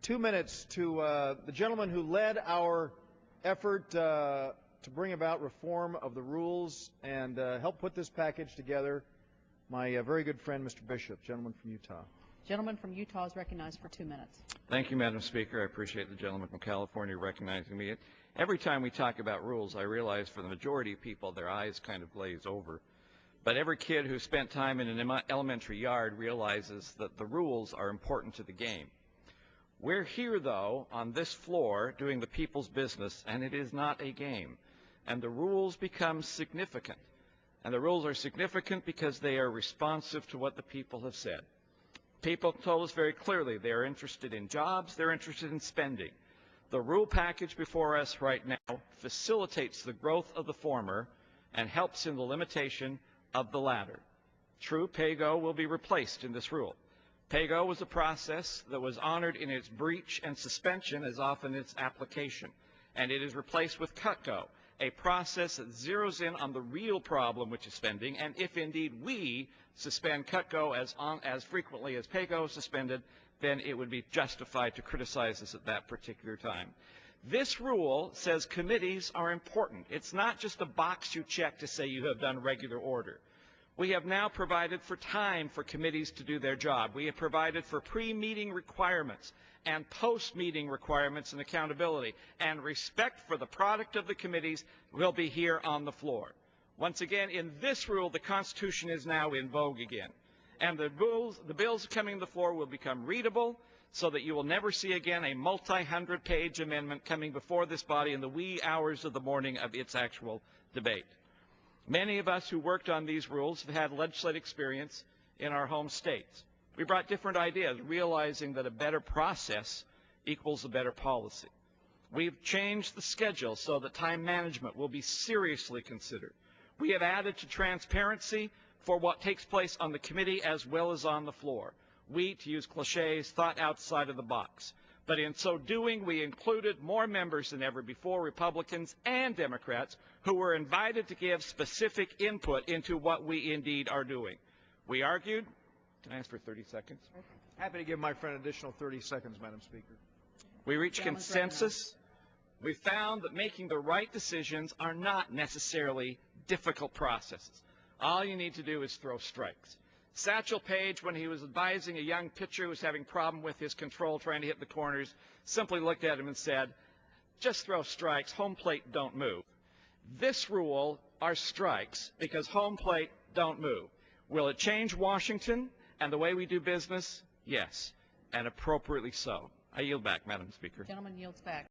2 minutes to the gentleman who led our effort to bring about reform of the rules and help put this package together, my very good friend, Mr. Bishop, gentleman from Utah. Gentleman from Utah is recognized for 2 minutes. Thank you, Madam Speaker. I appreciate the gentleman from California recognizing me. Every time we talk about rules, I realize for the majority of people, their eyes kind of glaze over. But every kid who spent time in an elementary yard realizes that the rules are important to the game. We're here, though, on this floor doing the people's business, and it is not a game. And the rules become significant. And the rules are significant because they are responsive to what the people have said. People told us very clearly they are interested in jobs, they're interested in spending. The rule package before us right now facilitates the growth of the former and helps in the limitation of the latter. True, pay-go will be replaced in this rule. Pay-go was a process that was honored in its breach and suspension as often its application, and it is replaced with cut-go, a process that zeroes in on the real problem, which is spending, and if indeed we suspend cut-go as frequently as pay-go is suspended, then it would be justified to criticize us at that particular time. This rule says committees are important. It's not just a box you check to say you have done regular order. We have now provided for time for committees to do their job. We have provided for pre-meeting requirements and post-meeting requirements and accountability, and respect for the product of the committees will be here on the floor. Once again, in this rule, the Constitution is now in vogue again, and the bills coming to the floor will become readable so that you will never see again a multi-hundred-page amendment coming before this body in the wee hours of the morning of its actual debate. Many of us who worked on these rules have had legislative experience in our home states. We brought different ideas, realizing that a better process equals a better policy. We've changed the schedule so that time management will be seriously considered. We have added to transparency for what takes place on the committee as well as on the floor. We, to use cliches, thought outside of the box. But in so doing, we included more members than ever before, Republicans and Democrats, who were invited to give specific input into what we indeed are doing. We argued. Can I ask for 30 seconds? Happy to give my friend an additional 30 seconds, Madam Speaker. We reached consensus. We found that making the right decisions are not necessarily difficult processes. All you need to do is throw strikes. Satchel Paige, when he was advising a young pitcher who was having a problem with his control trying to hit the corners, simply looked at him and said, just throw strikes, home plate don't move. This rule are strikes because home plate don't move. Will it change Washington and the way we do business? Yes, and appropriately so. I yield back, Madam Speaker. Gentleman yields back.